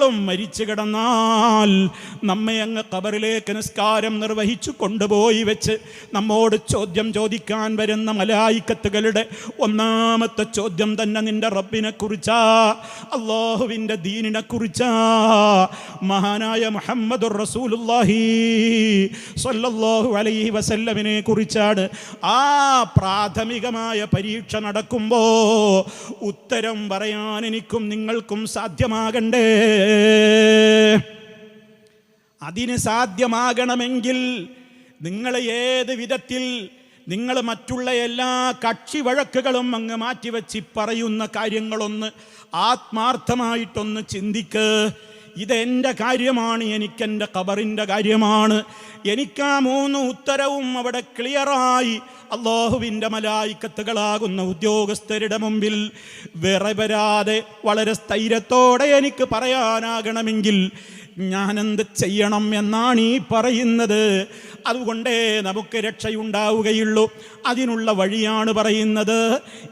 നമ്മളും മരിച്ചു കിടന്നാൽ നമ്മെ അങ്ങ് ഖബറിലേക്ക് നിസ്കാരം നിർവഹിച്ചു കൊണ്ടുപോയി വെച്ച് നമ്മോട് ചോദ്യം ചോദിക്കാൻ വരുന്ന മലായിക്കത്തുകളുടെ ഒന്നാമത്തെ ചോദ്യം തന്നെ നിന്റെ റബ്ബിനെ കുറിച്ചാ, അല്ലാഹുവിൻ്റെ ദീനിനെ കുറിച്ചാ, മഹാനായ മുഹമ്മദുർ റസൂലുള്ളാഹി സ്വല്ലല്ലാഹു അലൈഹി വസല്ലമിനെ കുറിച്ചാണ്. ആ പ്രാഥമികമായ പരീക്ഷ നടക്കുമ്പോൾ ഉത്തരം പറയാൻ എനിക്കും നിങ്ങൾക്കും സാധ്യമാകണ്ടേ? അതിന് സാധ്യമാകണമെങ്കിൽ നിങ്ങൾ ഏത് വിധത്തിൽ നിങ്ങൾ മറ്റുള്ള എല്ലാ കക്ഷി വഴക്കുകളും അങ്ങ് മാറ്റിവെച്ച് പറയുന്ന കാര്യങ്ങളൊന്ന് ആത്മാർത്ഥമായിട്ടൊന്ന് ചിന്തിക്ക്. ഇതെൻ്റെ കാര്യമാണ്, എനിക്കെൻ്റെ ഖബറിൻ്റെ കാര്യമാണ്. എനിക്കാ 3 ഉത്തരവും അവിടെ ക്ലിയറായി അല്ലാഹുവിൻ്റെ മലായിക്കത്തുകളാകുന്ന ഉദ്യോഗസ്ഥരുടെ മുമ്പിൽ വിറവരാതെ വളരെ സ്ഥൈര്യത്തോടെ എനിക്ക് പറയാനാകണമെങ്കിൽ ഞാനെന്ത് ചെയ്യണം എന്നാണ് ഈ പറയുന്നത്. അതുകൊണ്ടേ നമുക്ക് രക്ഷയുണ്ടാവുകയുള്ളൂ. അതിനുള്ള വഴിയാണ് പറയുന്നത്.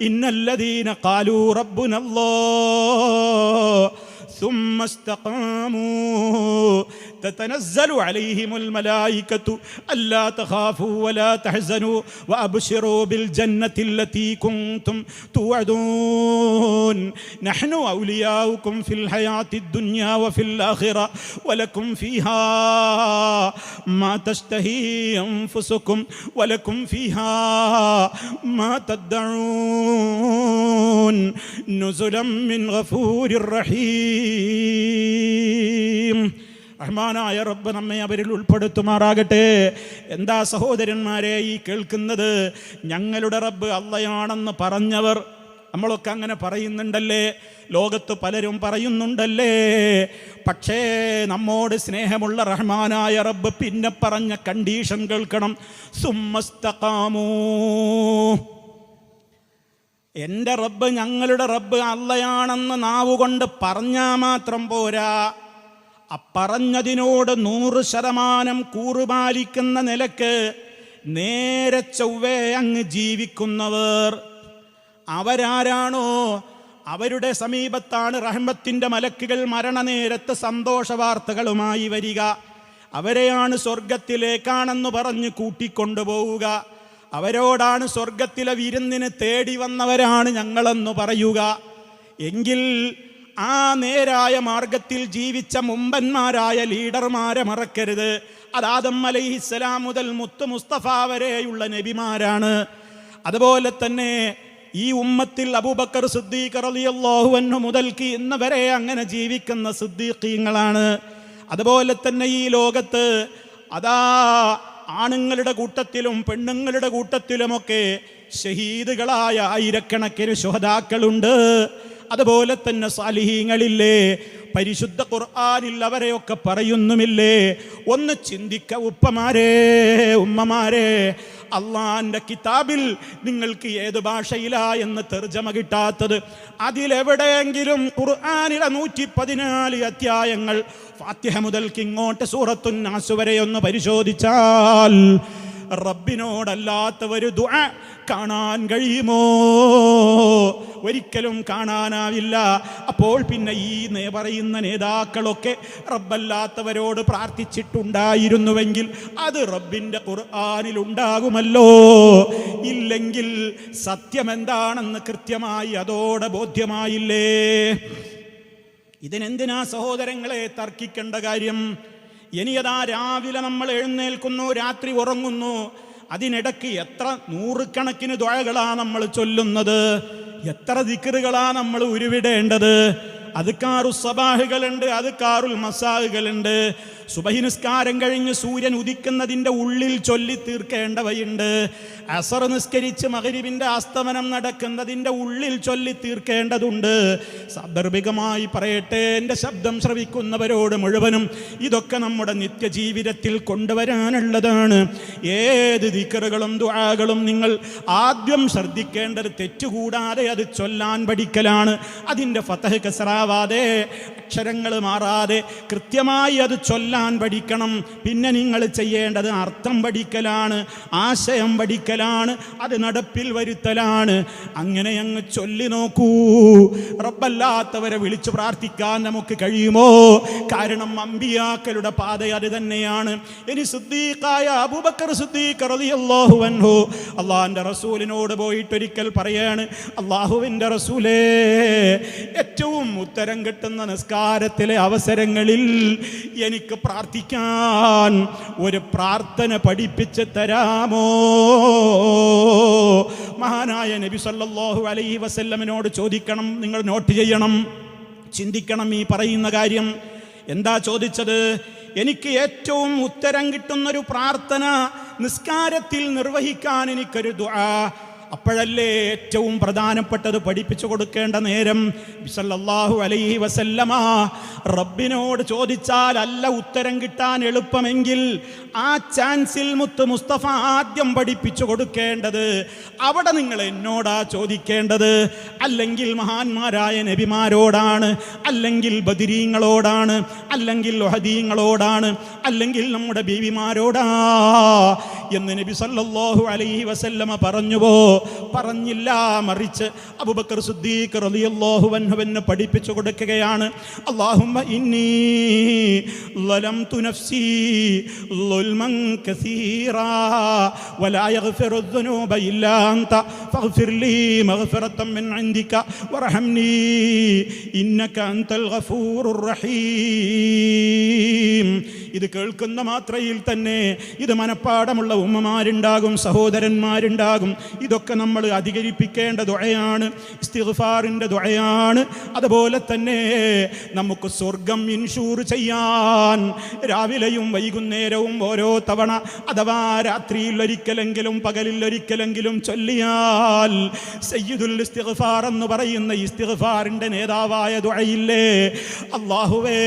ഇന്നല്ലദീന ഖാലൂ റബ്ബുനല്ലാഹ് ثم استقاموا تتنزل عليهم الملائكة ألا تخافوا ولا تحزنوا وأبشروا بالجنة التي كنتم توعدون نحن أولياؤكم في الحياة الدنيا وفي الآخرة ولكم فيها ما تشتهي أنفسكم ولكم فيها ما تدعون نزلا من غفور رحيم. റഹ്മാനായ റബ്ബ് നമ്മെ അവരിൽ ഉൾപ്പെടുത്തുമാറാകട്ടെ. എന്താ സഹോദരന്മാരെ ഈ കേൾക്കുന്നത്? ഞങ്ങളുടെ റബ്ബ് അള്ളയാണെന്ന് പറഞ്ഞവർ, നമ്മളൊക്കെ അങ്ങനെ പറയുന്നുണ്ടല്ലേ, ലോകത്ത് പലരും പറയുന്നുണ്ടല്ലേ. പക്ഷേ നമ്മോട് സ്നേഹമുള്ള റഹ്മാനായ റബ്ബ് പിന്നെ പറഞ്ഞ കണ്ടീഷൻ കേൾക്കണം. സുമ്മസ്തഖാമൂ, എൻ്റെ റബ്ബ് ഞങ്ങളുടെ റബ്ബ് അള്ളയാണെന്ന് നാവുകൊണ്ട് പറഞ്ഞാൽ മാത്രം പോരാ, പറഞ്ഞതിനോട് 100% കൂറുപാലിക്കുന്ന നിലക്ക് നേരെ ചൊവ്വേ അങ്ങ് ജീവിക്കുന്നവർ അവരാരാണോ അവരുടെ സമീപത്താണ് റഹ്മത്തിൻ്റെ മലക്കുകൾ മരണനേരത്ത് സന്തോഷ വാർത്തകളുമായി വരിക. അവരെയാണ് സ്വർഗത്തിലേക്കാണെന്ന് പറഞ്ഞ് കൂട്ടിക്കൊണ്ടുപോവുക. അവരോടാണ് സ്വർഗത്തിലെ വിരുന്നിന് തേടി വന്നവരാണ് ഞങ്ങളെന്ന് പറയുക. എങ്കിൽ ആ നേരായ മാർഗത്തിൽ ജീവിച്ച മുമ്പന്മാരായ ലീഡർമാരെ മറക്കരുത്. അത് ആദം അലൈഹിസ്സലാം മുതൽ മുത്ത് മുസ്തഫ വരെയുള്ള നബിമാരാണ്. അതുപോലെ തന്നെ ഈ ഉമ്മത്തിൽ അബൂബക്കർ സിദ്ദീഖ് റളിയല്ലാഹു അൻഹു മുതൽക്ക് ഇന്ന് വരെ അങ്ങനെ ജീവിക്കുന്ന സിദ്ദീഖീങ്ങളാണ്. അതുപോലെ തന്നെ ഈ ലോകത്ത് അതാ ആണുങ്ങളുടെ കൂട്ടത്തിലും പെണ്ണുങ്ങളുടെ കൂട്ടത്തിലുമൊക്കെ ഷഹീദുകളായ ആയിരക്കണക്കിന് ശുഹദാക്കളുണ്ട്. അതുപോലെ തന്നെ സാലിഹീങ്ങളില്ലേ, പരിശുദ്ധ ഖുർആനിൽ അവരെയൊക്കെ പറയുന്നുമില്ലേ? ഒന്ന് ചിന്തിക്ക ഉപ്പമാരെ, ഉമ്മമാരെ. അള്ളാന്റെ കിതാബിൽ നിങ്ങൾക്ക് ഏത് ഭാഷയിലാ എന്ന് തർജമ കിട്ടാത്തത്? അതിലെവിടെയെങ്കിലും ഖുർആനിലെ 114 അധ്യായങ്ങൾ ഫാത്തിഹ മുതൽക്ക് ഇങ്ങോട്ട് സൂറത്തുൻ നാസ് വരെ ഒന്ന് പരിശോധിച്ചാൽ റബ്ബിനോടല്ലാത്തവര് ദുആ കാണാൻ കഴിയുമോ? ഒരിക്കലും കാണാനാവില്ല. അപ്പോൾ പിന്നെ ഈ പറയുന്ന നേതാക്കളൊക്കെ റബ്ബല്ലാത്തവരോട് പ്രാർത്ഥിച്ചിട്ടുണ്ടായിരുന്നുവെങ്കിൽ അത് റബ്ബിൻ്റെ ഖുർആനിൽ ഉണ്ടാകുമല്ലോ. ഇല്ലെങ്കിൽ സത്യമെന്താണെന്ന് കൃത്യമായി അതോടെ ബോധ്യമായില്ലേ? ഇതിനെന്തിനാ സഹോദരങ്ങളെ തർക്കിക്കേണ്ട കാര്യം? ഇനിയതാ രാവിലെ നമ്മൾ എഴുന്നേൽക്കുന്നു, രാത്രി ഉറങ്ങുന്നു, അതിനിടയ്ക്ക് എത്ര 100 കണക്കിന് ദുആകളാ നമ്മൾ ചൊല്ലുന്നത്, എത്ര ദിക്റുകളാ നമ്മൾ ഉരുവിടേണ്ടത്. അദ്കാറു സബാഹുകളുണ്ട്, അദ്കാറുൽ മസാഹുകളുണ്ട്. സുബഹി നിസ്കാരം കഴിഞ്ഞ് സൂര്യൻ ഉദിക്കുന്നതിൻ്റെ ഉള്ളിൽ ചൊല്ലി തീർക്കേണ്ടവയുണ്ട്. അസർ നിസ്കരിച്ച് മഗ്രിബിൻ്റെ അസ്തമനം നടക്കുന്നതിൻ്റെ ഉള്ളിൽ ചൊല്ലി തീർക്കേണ്ടതുണ്ട്. സാന്ദർഭികമായി പറയട്ടെ, എൻ്റെ ശബ്ദം ശ്രവിക്കുന്നവരോട് മുഴുവനും ഇതൊക്കെ നമ്മുടെ നിത്യജീവിതത്തിൽ കൊണ്ടുവരാനുള്ളതാണ്. ഏത് ദിക്റുകളും ദുആകളും നിങ്ങൾ ആദ്യം ശ്രദ്ധിക്കേണ്ടത് തെറ്റുകൂടാതെ അത് ചൊല്ലാൻ പഠിക്കലാണ്. അതിൻ്റെ ഫതഹ് കസറാവാതെ, അക്ഷരങ്ങൾ മാറാതെ കൃത്യമായി അത് ചൊല്ലാൻ ചൊല്ലാൻ പഠിക്കണം. പിന്നെ നിങ്ങൾ ചെയ്യേണ്ടത് അർത്ഥം പഠിക്കലാണ്, ആശയം പഠിക്കലാണ്, അത് നടപ്പിൽ വരുത്തലാണ്. അങ്ങനെ അങ്ങ് ചൊല്ലി നോക്കൂ. റബ്ബല്ലാത്തവരെ വിളിച്ചു പ്രാർത്ഥിക്കാൻ നമുക്ക് കഴിയുമോ? കാരണം അമ്പിയാക്കളുടെ പാത അത് തന്നെയാണ്. ഇനി സിദ്ദീഖായ അബൂബക്കർ സിദ്ദീഖ് റളിയല്ലാഹു അൻഹു അള്ളാഹുവിൻ്റെ റസൂലിനോട് പോയിട്ടൊരിക്കൽ പറയാണ്, അള്ളാഹുവിൻ്റെ റസൂലേ, ഏറ്റവും ഉത്തരം കിട്ടുന്ന നിസ്കാരത്തിലെ അവസരങ്ങളിൽ എനിക്ക് പ്രാർത്ഥിക്കാൻ ഒരു പ്രാർത്ഥന പഠിപ്പിച്ച് തരാമോ? മഹാനായ നബി സല്ലല്ലാഹു അലൈഹി വസല്ലമിനോട് ചോദിക്കണം. നിങ്ങൾ നോട്ട് ചെയ്യണം, ചിന്തിക്കണം ഈ പറയുന്ന കാര്യം. എന്താ ചോദിച്ചത്? എനിക്ക് ഏറ്റവും ഉത്തരം കിട്ടുന്നൊരു പ്രാർത്ഥന നിസ്കാരത്തിൽ നിർവഹിക്കാൻ എനിക്കൊരു ദുആ. അപ്പോഴല്ലേ ഏറ്റവും പ്രധാനപ്പെട്ടത് പഠിപ്പിച്ചു കൊടുക്കേണ്ട നേരം. സല്ലല്ലാഹു അലൈഹി വസല്ലമ റബ്ബിനോട് ചോദിച്ചാൽ അല്ല ഉത്തരം കിട്ടാൻ എളുപ്പമെങ്കിൽ ആ ചാൻസിൽ മുത്ത് മുസ്തഫ ആദ്യം പഠിപ്പിച്ചു കൊടുക്കേണ്ടത് അവിടെ നിങ്ങൾ എന്നോടാ ചോദിക്കേണ്ടത്, അല്ലെങ്കിൽ മഹാന്മാരായ നബിമാരോടാണ്, അല്ലെങ്കിൽ ബദരീങ്ങളോടാണ്, അല്ലെങ്കിൽ ഉഹദീങ്ങളോടാണ്, അല്ലെങ്കിൽ നമ്മുടെ ബീവിമാരോടാ എന്ന് നബി സല്ലല്ലാഹു അലൈഹി വസല്ലമ പറഞ്ഞുവോ? പറഞ്ഞില്ല. മറിച്ച് അബൂബക്കർ സിദ്ദീഖ് റളിയല്ലാഹു അൻഹുവിനെ പഠിപ്പിച്ചു കൊടുക്കുകയാണ്, അല്ലാഹുമ്മ ഇന്നി ളലംതു നഫ്സി ളുൽമൻ കസീറാ വലാ യഗ്ഫിറു ദുനൂബ ഇല്ലാ അൻത ഫഗ്ഫിർ ലീ മഗ്ഫിറതൻ മിൻ ഇൻദിക വർഹംനി ഇന്നക അൻതൽ ഗഫൂറുർ റഹീം. ഇത് കേൾക്കുന്ന മാത്രയിൽ തന്നെ ഇത് മനപ്പാടമുള്ള ഉമ്മമാരുണ്ടാകും, സഹോദരന്മാരുണ്ടാകും. ഇതൊക്കെ നമ്മൾ അധികരിപ്പിക്കേണ്ട ദുആയാണ്, ഇസ്തിഗ്ഫാറിൻ്റെ ദുആയാണ്. അതുപോലെ തന്നെ നമുക്ക് സ്വർഗം ഇൻഷൂർ ചെയ്യാൻ രാവിലെയും വൈകുന്നേരവും ഓരോ തവണ, അഥവാ രാത്രിയിൽ ഒരിക്കലെങ്കിലും പകലിൽ ഒരിക്കലെങ്കിലും ചൊല്ലിയാൽ സയ്യിദുൽ ഇസ്തിഗ്ഫാർ എന്ന് പറയുന്ന ഇസ്തിഗ്ഫാറിൻ്റെ നേതാവായ ദുആയില്ലേ, അല്ലാഹുവേ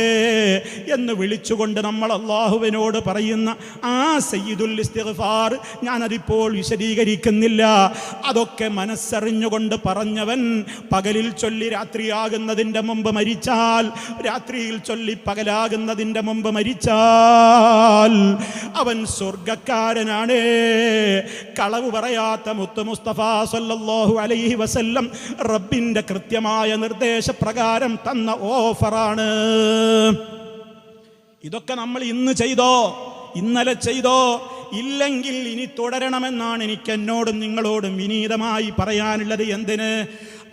എന്ന് വിളിച്ചുകൊണ്ട് നമ്മൾ അല്ലാഹുവിനോട് പറയുന്ന ആ സയ്യിദുൽ ഇസ്തിഗ്ഫാർ ഞാനതിപ്പോൾ വിശദീകരിക്കുന്നില്ല. അതൊക്കെ മനസ്സറിഞ്ഞുകൊണ്ട് പറഞ്ഞവൻ പകലിൽ ചൊല്ലി രാത്രിയാകുന്നതിൻ്റെ മുമ്പ് മരിച്ചാൽ, രാത്രിയിൽ ചൊല്ലി പകലാകുന്നതിൻ്റെ മുമ്പ് മരിച്ചാൽ അവൻ സ്വർഗക്കാരനാണ്. കളവ് പറയാത്ത മുത്ത് മുസ്തഫ സല്ലല്ലാഹു അലൈഹി വസല്ലം റബ്ബിൻ്റെ കൃത്യമായ നിർദ്ദേശപ്രകാരം തന്ന ഓഫറാണ്. ഇതൊക്കെ നമ്മൾ ഇന്ന് ചെയ്തോ, ഇന്നലെ ചെയ്തോ? ഇല്ലെങ്കിൽ ഇനി തുടരണമെന്നാണ് എനിക്ക് എന്നോടും നിങ്ങളോടും വിനീതമായി പറയാനുള്ളത്. എന്തിന്?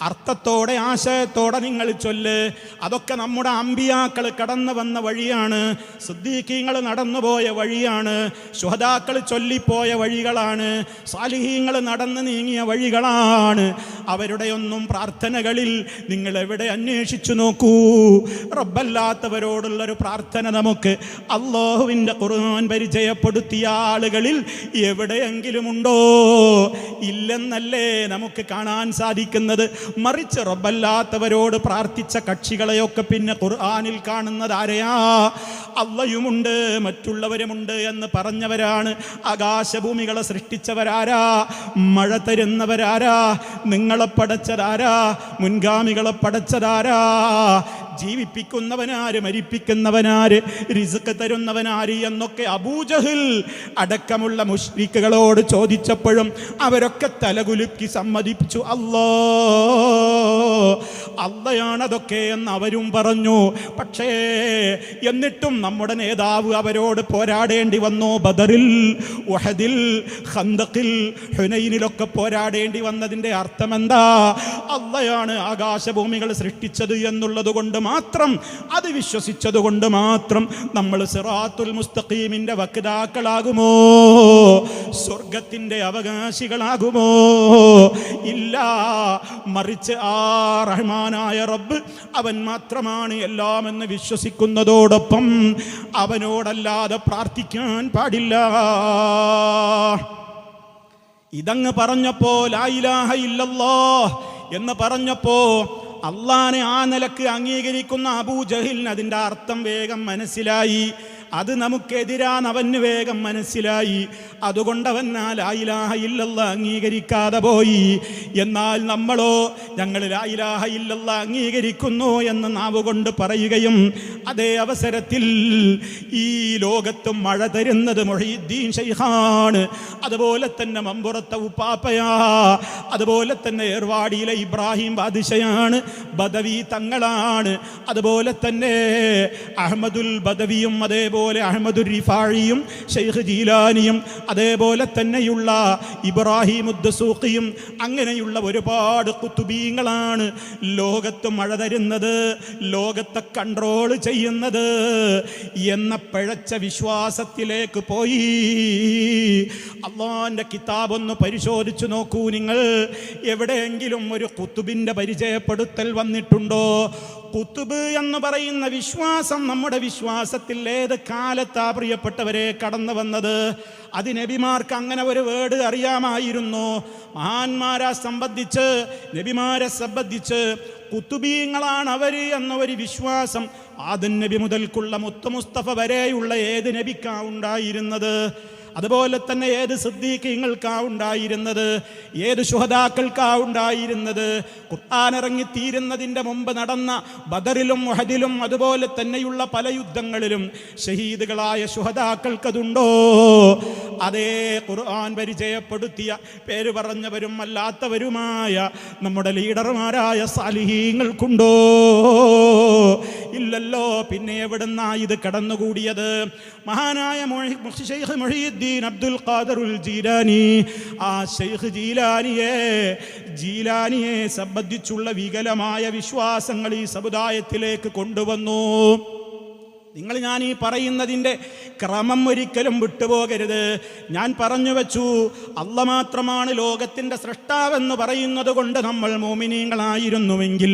അർത്ഥത്തോടെ ആശയത്തോടെ നിങ്ങൾ ചൊല്ല്. അതൊക്കെ നമ്മുടെ അമ്പിയാക്കൾ കടന്നു വന്ന വഴിയാണ്, സിദ്ദീഖീങ്ങൾ നടന്നുപോയ വഴിയാണ്, ശുഹദാക്കൾ ചൊല്ലിപ്പോയ വഴികളാണ്, സാലിഹീങ്ങൾ നടന്നു നീങ്ങിയ വഴികളാണ്. അവരുടെയൊന്നും പ്രാർത്ഥനകളിൽ നിങ്ങൾ എവിടെ അന്വേഷിച്ചു നോക്കൂ. റബ്ബല്ലാത്തവരോടുള്ളൊരു പ്രാർത്ഥന നമുക്ക് അല്ലാഹുവിൻ്റെ ഖുർആൻ പരിചയപ്പെടുത്തിയ ആളുകളിൽ എവിടെയെങ്കിലും ഉണ്ടോ? ഇല്ലെന്നല്ലേ നമുക്ക് കാണാൻ സാധിക്കുന്നത്. മറിച്ച് റബ്ബല്ലാത്തവരോട് പ്രാർത്ഥിച്ച കക്ഷികളെയൊക്കെ പിന്നെ ഖുർആനിൽ കാണുന്നത് ആരെയാ? അള്ളയുമുണ്ട് മറ്റുള്ളവരുമുണ്ട് എന്ന് പറഞ്ഞവരാണ്. ആകാശഭൂമികളെ സൃഷ്ടിച്ചവരാരാ? മഴ തരുന്നവരാരാ? നിങ്ങളെ പടച്ചതാരാ? മുൻഗാമികളെ പടച്ചതാരാ? ജീവിപ്പിക്കുന്നവനാര്, മരിപ്പിക്കുന്നവനാര്, റിസ്ക് തരുന്നവനാര് എന്നൊക്കെ അബൂജഹൽ അടക്കമുള്ള മുശ്രിക്കുകളോട് ചോദിച്ചപ്പോഴും അവരൊക്കെ തലകുലുക്കി സമ്മതിച്ചു. അള്ളയാണതൊക്കെ എന്ന് അവരും പറഞ്ഞു. പക്ഷേ എന്നിട്ടും നമ്മുടെ നേതാവ് അവരോട് പോരാടേണ്ടി വന്നു. ബദറിൽ, ഉഹദിൽ, ഖന്തഖിൽ, ഹുനൈനിലൊക്കെ പോരാടേണ്ടി വന്നതിൻ്റെ അർത്ഥം എന്താ? അള്ളയാണ് ആകാശഭൂമികൾ സൃഷ്ടിച്ചത് എന്നുള്ളത് കൊണ്ട് മാത്രം, അത് വിശ്വസിച്ചത് കൊണ്ട് മാത്രം നമ്മൾ സിറാത്തുൽ മുസ്തഖീമിന്റെ വക്താക്കളാകുമോ? സ്വർഗത്തിന്റെ അവകാശികളാകുമോ? ഇല്ല. മറിച്ച് ആ റഹ്മാനായ റബ്ബ് അവൻ മാത്രമാണ് എല്ലാം എന്ന് വിശ്വസിക്കുന്നതോടൊപ്പം അവനോടല്ലാതെ പ്രാർത്ഥിക്കാൻ പാടില്ല. ഇതങ്ങ് പറഞ്ഞപ്പോ, ലാ ഇലാഹ ഇല്ലല്ലാഹ് എന്ന് പറഞ്ഞപ്പോ അള്ളാനെ ആ നിലക്ക് അംഗീകരിക്കുന്ന അബൂജഹലിന് അതിൻ്റെ അർത്ഥം വേഗം മനസ്സിലായി. അത് നമുക്കെതിരാന്ന് അവന് വേഗം മനസ്സിലായി. അതുകൊണ്ടവൻ ലാ ഇലാഹ ഇല്ലല്ലാഹ് അംഗീകരിക്കാതെ പോയി. എന്നാൽ നമ്മളോ, ഞങ്ങൾ ലാ ഇലാഹ ഇല്ലല്ലാഹ് അംഗീകരിക്കുന്നു എന്ന് നാവ് കൊണ്ട് പറയുകയും അതേ അവസരത്തിൽ ഈ ലോകത്ത് മഴ തരുന്നത് മുഹീദ്ദീൻ ശൈഖാണ്, അതുപോലെ തന്നെ മമ്പുറത്തെ ഉപ്പാപ്പയാ, അതുപോലെ തന്നെ ഏർവാടിയിലെ ഇബ്രാഹിം ബാദിഷയാണ്, ബദവി തങ്ങളാണ്, അതുപോലെ തന്നെ അഹമ്മദുൽ ബദവിയും അതേപോലെ അഹമ്മദുൽ റിഫാഴിയും ഷെയ്ഖ് ജീലാനിയും അതേപോലെ തന്നെയുള്ള ഇബ്രാഹിം ഉദ്ദസൂഖിയും അങ്ങനെയുള്ള ഒരുപാട് കുത്തുബീങ്ങളാണ് ലോകത്ത് മഴ തരുന്നത്, ലോകത്തെ കൺട്രോൾ ചെയ്യുന്നത് എന്ന പിഴച്ച വിശ്വാസത്തിലേക്ക് പോയി. അള്ളാന്റെ കിതാബൊന്ന് പരിശോധിച്ചു നോക്കൂ നിങ്ങൾ. എവിടെയെങ്കിലും ഒരു കുത്തുബിന്റെ പരിചയപ്പെടുത്തൽ വന്നിട്ടുണ്ടോ? കുത്തുബ് എന്ന് പറയുന്ന വിശ്വാസം നമ്മുടെ വിശ്വാസത്തിൽ ഏത് കാലത്താ പ്രിയപ്പെട്ടവരെ കടന്നു വന്നത്? അത് നബിമാർക്ക് അങ്ങനെ ഒരു വേർഡ് അറിയാമായിരുന്നു. മഹാന്മാരെ സംബന്ധിച്ച്, നബിമാരെ സംബന്ധിച്ച് കുത്തുബീങ്ങളാണ് അവർ എന്ന ഒരു വിശ്വാസം ആദം നബി മുതൽക്കുള്ള മുത്ത് മുസ്തഫ വരെയുള്ള ഏത് നബിക്കാ ഉണ്ടായിരുന്നത്? അതുപോലെ തന്നെ ഏത് സിദ്ദീഖീങ്ങൾക്കാ ഉണ്ടായിരുന്നത്? ഏത് ശുഹദാക്കൾക്കാ ഉണ്ടായിരുന്നത്? ഖുർആൻ ഇറങ്ങിത്തീരുന്നതിൻ്റെ മുമ്പ് നടന്ന ബദറിലും ഉഹദിലും അതുപോലെ തന്നെയുള്ള പല യുദ്ധങ്ങളിലും ഷഹീദുകളായ ശുഹദാക്കൾക്കതുണ്ടോ? അതേ ഖുർആൻ പരിചയപ്പെടുത്തിയ പേര് പറഞ്ഞവരും അല്ലാത്തവരുമായ നമ്മുടെ ലീഡർമാരായ സാലിഹീങ്ങൾക്കുണ്ടോ? ഇല്ലല്ലോ. പിന്നെ എവിടുന്നാ ഇത് കടന്നുകൂടിയത്? മഹാനായ ശൈഖ് മുഹീദ്ദീൻ അബ്ദുൽ ഖാദിറുൽ ജീലാനി, ആ ശൈഖ് ജീലാനിയെ സംബന്ധിച്ചുള്ള വികലമായ വിശ്വാസങ്ങൾ ഈ സമുദായത്തിലേക്ക് കൊണ്ടുവന്നു. നിങ്ങൾ ഞാൻ ഈ പറയുന്നതിൻ്റെ ക്രമം ഒരിക്കലും വിട്ടുപോകരുത്. ഞാൻ പറഞ്ഞു വെച്ചു, അള്ള മാത്രമാണ് ലോകത്തിൻ്റെ സൃഷ്ടാവെന്ന് പറയുന്നത് കൊണ്ട് നമ്മൾ മോമിനീങ്ങളായിരുന്നുവെങ്കിൽ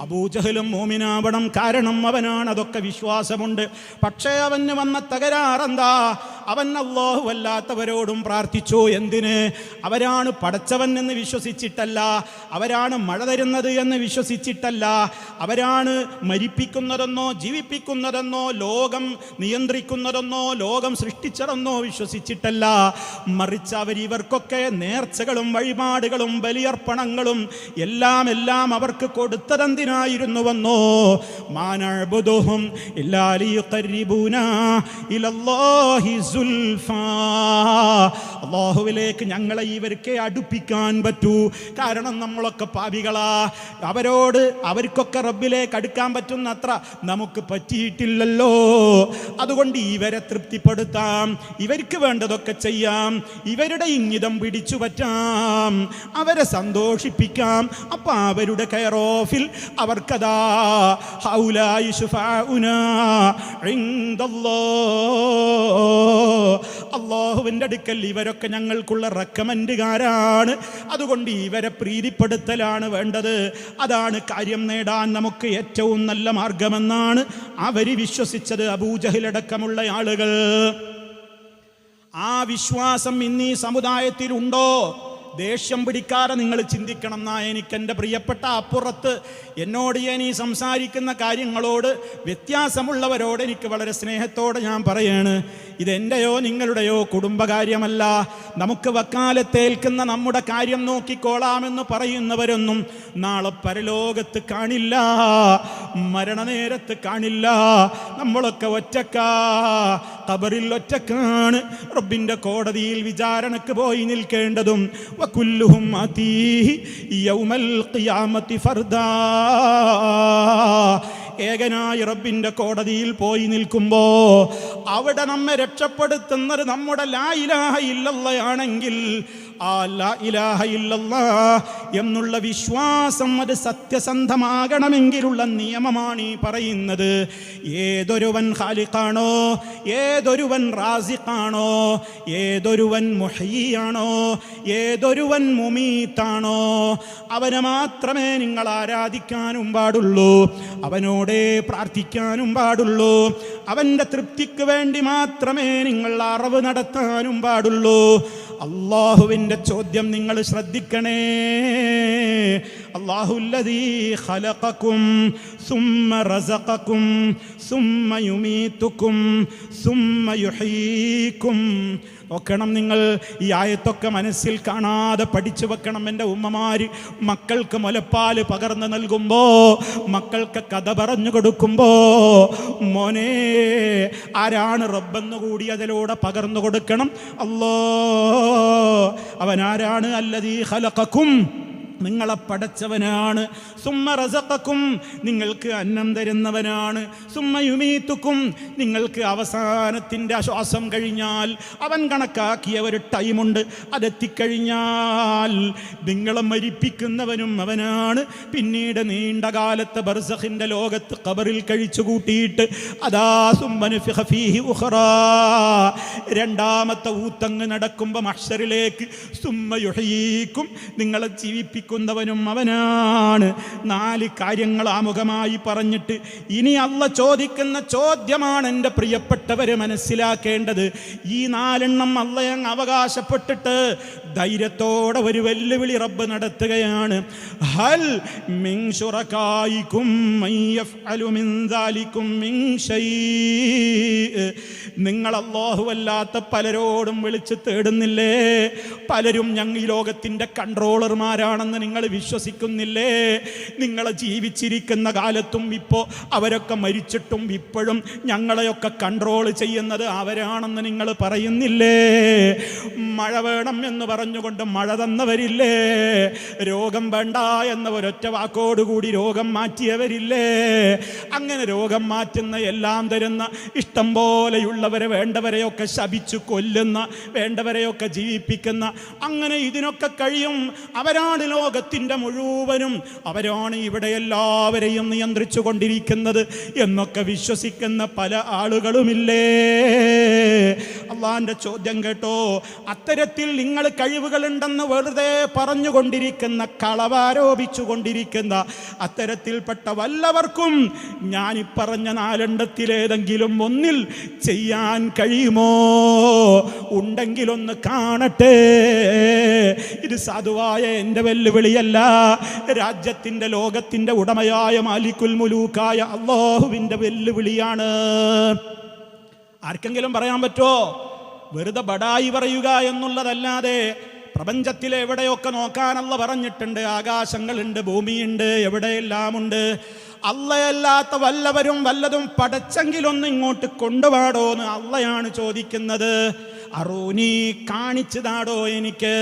അബൂജഹലും മോമിനാവണം. കാരണം അവനാണ്, അതൊക്കെ വിശ്വാസമുണ്ട്. പക്ഷേ അവന് വന്ന തകരാറെന്താ? അവൻ അല്ലാഹു അല്ലാത്തവരോടും പ്രാർത്ഥിച്ചു. എന്തിന്? അവരാണ് പടച്ചവൻ എന്ന് വിശ്വസിച്ചിട്ടല്ല, അവരാണ് മഴ തരുന്നത് എന്ന് വിശ്വസിച്ചിട്ടല്ല, അവരാണ് മരിപ്പിക്കുന്നതെന്നോ ജീവിപ്പിക്കുന്നതെന്നോ ലോകം നിയന്ത്രിക്കുന്നതെന്നോ ലോകം സൃഷ്ടിച്ചതെന്നോ വിശ്വസിച്ചിട്ടല്ല. മറിച്ച് അവരിവർക്കൊക്കെ നേർച്ചകളും വഴിപാടുകളും ബലിയർപ്പണങ്ങളും എല്ലാം അവർക്ക് കൊടുത്തതെന്തിനായിരുന്നുവെന്നോ? മാനഅ്ബുദുഹും ഇല്ലാ ലിയുഖർരിബൂനാ ഇലല്ലാഹി സുൽഫാ. അല്ലാഹുവിലേക്ക് ഞങ്ങളെ ഇവർക്ക് അടുപ്പിക്കാൻ പറ്റൂ. കാരണം നമ്മളൊക്കെ പാപികളാ. അവർക്കൊക്കെ റബ്ബിലേക്ക് അടുക്കാൻ പറ്റുന്ന അത്ര നമുക്ക് പറ്റിയിട്ടില്ലല്ലോ. അതുകൊണ്ട് ഇവരെ തൃപ്തിപ്പെടുത്താം, ഇവർക്ക് വേണ്ടതൊക്കെ ചെയ്യാം, ഇവരുടെ ഇംഗിതം പിടിച്ചു പറ്റാം, അവരെ സന്തോഷിപ്പിക്കാം. അപ്പൊ അവരുടെ കെയർ ഓഫിൽ അവർക്കതാ ഹൗലായി ശുഫാഉനാ ഇൻദല്ലാഹ്, അല്ലാഹുവിൻ്റെ അടുക്കൽ ഇവരൊക്കെ ഞങ്ങൾക്കുള്ള റെക്കമെൻഡുകാരാണ്. അതുകൊണ്ട് ഇവരെ പ്രീതിപ്പെടുത്തലാണ് വേണ്ടത്. അതാണ് കാര്യം നേടാൻ നമുക്ക് ഏറ്റവും നല്ല മാർഗമെന്നാണ് അവർ വിശ്വസിച്ചത്, അബൂജഹലടക്കമുള്ള ആളുകൾ. ആ വിശ്വാസം ഇന്നീ സമുദായത്തിലുണ്ടോ? ദേഷ്യം പിടിക്കാതെ നിങ്ങൾ ചിന്തിക്കണം. എന്നാ എനിക്ക് എൻ്റെ പ്രിയപ്പെട്ട അപ്പുറത്ത് എന്നോട് ഞാൻ ഈ സംസാരിക്കുന്ന കാര്യങ്ങളോട് വ്യത്യാസമുള്ളവരോട് എനിക്ക് വളരെ സ്നേഹത്തോടെ ഞാൻ പറയാണ്, ഇതെൻ്റെയോ നിങ്ങളുടെയോ കുടുംബകാര്യമല്ല. നമുക്ക് വക്കാലത്തേൽക്കുന്ന നമ്മുടെ കാര്യം നോക്കിക്കോളാമെന്ന് പറയുന്നവരൊന്നും നാളെ പരലോകത്ത് കാണില്ല, മരണനേരത്ത് കാണില്ല. നമ്മളൊക്കെ ഒറ്റക്കാ, ഖബറിൽ ഒറ്റക്കാണ്. റബ്ബിൻ്റെ കോടതിയിൽ വിചാരണക്ക് പോയി നിൽക്കേണ്ടതും വകുല്ലുഹും ആതീഹി യൗമൽ ഖിയാമത്തി ഫർദാ. ഏകനായ റബ്ബിൻ്റെ കോടതിയിൽ പോയി നിൽക്കുമ്പോ അവിടെ നമ്മെ രക്ഷപ്പെടുത്തുന്നത് നമ്മുടെ ലാ ഇലാഹ ഇല്ലല്ലാഹ് ആണെങ്കിൽ ആ ലാ ഇലാഹ ഇല്ലല്ലാഹ് എന്നുള്ള വിശ്വാസം അത് സത്യസന്ധമാകണമെങ്കിലുള്ള നിയമമാണ് ഈ പറയുന്നത്. ഏതൊരുവൻ ഖാലിഖാണോ, ഏതൊരുവൻ റാസിഖാണോ, ഏതൊരുവൻ മുഹ്യിയാണോ, ഏതൊരുവൻ മുമീത്താണോ, അവനെ മാത്രമേ നിങ്ങൾ ആരാധിക്കാനും പാടുള്ളൂ, അവനോടേ പ്രാർത്ഥിക്കാനും പാടുള്ളൂ, അവൻ്റെ തൃപ്തിക്ക് വേണ്ടി മാത്രമേ നിങ്ങൾ അറിവ് നടത്താനും പാടുള്ളൂ. അല്ലാഹുവിൻ്റെ ചോദ്യം നിങ്ങൾ ശ്രദ്ധിക്കണേ. അല്ലാഹുല്ലദീ ഖലഖകും സുമ്മ റസഖകും സുമ്മ യുമീതുകും സുമ്മ യുഹീകും. നോക്കണം നിങ്ങൾ, ഈ ആയത്തൊക്കെ മനസ്സിൽ കാണാതെ പഠിച്ചു വെക്കണം. എൻ്റെ ഉമ്മമാര് മക്കൾക്ക് മുലപ്പാല് പകർന്നു നൽകുമ്പോ, മക്കൾക്ക് കഥ പറഞ്ഞു കൊടുക്കുമ്പോ, മോനെ ആരാണ് റബ്ബെന്ന് കൂടി അതിലൂടെ പകർന്നു കൊടുക്കണം. അല്ലാ, അവനാരാണ്? അല്ലദീ ഖലഖകും, നിങ്ങളെ പടച്ചവനാണ്. സുമ്മ റസഖകും, നിങ്ങൾക്ക് അന്നം തരുന്നവനാണ്. സുമ്മ യുമീതുകും, നിങ്ങൾക്ക് അവസാനത്തിൻ്റെ ശ്വാസം കഴിഞ്ഞാൽ അവൻ കണക്കാക്കിയ ഒരു ടൈമുണ്ട്, അതെത്തിക്കഴിഞ്ഞാൽ നിങ്ങളെ മരിപ്പിക്കുന്നവനും അവനാണ്. പിന്നീട് നീണ്ട കാലത്ത് ബർസഖിൻ്റെ ലോകത്ത് ഖബറിൽ കഴിച്ചു കൂട്ടിയിട്ട് അതാ സുമ്മ നുഫിഖ ഫീഹി ഉഖറാ, രണ്ടാമത്തെ ഊത്തങ്ങ് നടക്കുമ്പോൾ മഹ്ശറിലേക്ക് സുമ്മ യുഹ്യീകും, നിങ്ങളെ ജീവിപ്പിക്കും ുന്നവനും അവനാണ്. 4 കാര്യങ്ങൾ ആമുഖമായി പറഞ്ഞിട്ട് ഇനി അള്ള ചോദിക്കുന്ന ചോദ്യമാണ് എൻ്റെ പ്രിയപ്പെട്ടവരെ മനസ്സിലാക്കേണ്ടത്. ഈ 4 എണ്ണം അള്ളയങ്ങ് അവകാശപ്പെട്ടിട്ട് ധൈര്യത്തോടെ ഒരു വെല്ലുവിളി റബ്ബ് നടത്തുകയാണ്. ഹൽ മിൻ ശുറകായികും മൻ യഫ്അലു മിൻ ദാലികും മിൻ ശൈഇ, നിങ്ങൾ അല്ലാഹുവല്ലാത്ത പലരോടും വിളിച്ച് തേടുന്നില്ലേ? പലരും ഞങ്ങൾ ഈ ലോകത്തിൻ്റെ കൺട്രോളർമാരാണെന്ന് നിങ്ങൾ വിശ്വസിക്കുന്നില്ലേ? നിങ്ങളെ ജീവിച്ചിരിക്കുന്ന കാലത്തും ഇപ്പോൾ അവരൊക്കെ മരിച്ചിട്ടും ഇപ്പോഴും ഞങ്ങളെയൊക്കെ കൺട്രോൾ ചെയ്യുന്നത് അവരാണെന്ന് നിങ്ങൾ പറയുന്നില്ലേ? മഴ വേണം എന്ന് പറഞ്ഞുകൊണ്ട് മഴ തന്നവരില്ലേ? രോഗം വേണ്ട എന്ന ഒരൊറ്റ വാക്കോടുകൂടി രോഗം മാറ്റിയവരില്ലേ? അങ്ങനെ രോഗം മാറ്റുന്ന, എല്ലാം തരുന്ന, ഇഷ്ടം പോലെയുള്ളവരെ വേണ്ടവരെയൊക്കെ ശപിച്ചു കൊല്ലുന്ന, വേണ്ടവരെയൊക്കെ ജീവിപ്പിക്കുന്ന, അങ്ങനെ ഇതിനൊക്കെ കഴിയും. അവരാണ് ലോകത്തിൻ്റെ മുഴുവനും, അവരാണ് ഇവിടെ എല്ലാവരെയും നിയന്ത്രിച്ചു കൊണ്ടിരിക്കുന്നത് എന്നൊക്കെ വിശ്വസിക്കുന്ന പല ആളുകളുമില്ലേ? അള്ളാന്റെ ചോദ്യം കേട്ടോ. അത്തരത്തിൽ നിങ്ങൾ കഴിവുകളുണ്ടെന്ന് വെറുതെ പറഞ്ഞുകൊണ്ടിരിക്കുന്ന, കളവാരോപിച്ചു കൊണ്ടിരിക്കുന്ന അത്തരത്തിൽപ്പെട്ട വല്ലവർക്കും ഞാൻ ഈ പറഞ്ഞ 4 എണ്ണത്തിലേതെങ്കിലും ഒന്നിൽ ചെയ്യാൻ കഴിയുമോ? ഉണ്ടെങ്കിലൊന്ന് കാണട്ടെ. ഇത് സാധുവായ എൻ്റെ വെല്ലുവിളിയല്ല, രാജ്യത്തിൻ്റെ ലോകത്തിൻ്റെ ഉടമയായ മാലിക്കുൽ മുലൂക്കായ അല്ലാഹുവിൻ്റെ വെല്ലുവിളിയാണ്. ആർക്കെങ്കിലും പറയാൻ പറ്റുമോ? വെറുതെ ബടായി പറയുക എന്നുള്ളതല്ലാതെ പ്രപഞ്ചത്തിലെ എവിടെയൊക്കെ നോക്കാനല്ല പറഞ്ഞിട്ടുണ്ട്. ആകാശങ്ങളുണ്ട്, ഭൂമിയുണ്ട്, എവിടെയെല്ലാമുണ്ട്. അള്ളയല്ലാത്ത വല്ലവരും വല്ലതും പടച്ചെങ്കിലൊന്ന് ഇങ്ങോട്ട് കൊണ്ടുപാടോന്ന് അള്ളയാണ് ചോദിക്കുന്നത്. അറൂനി, കാണിച്ചതാടോ, എനിക്ക്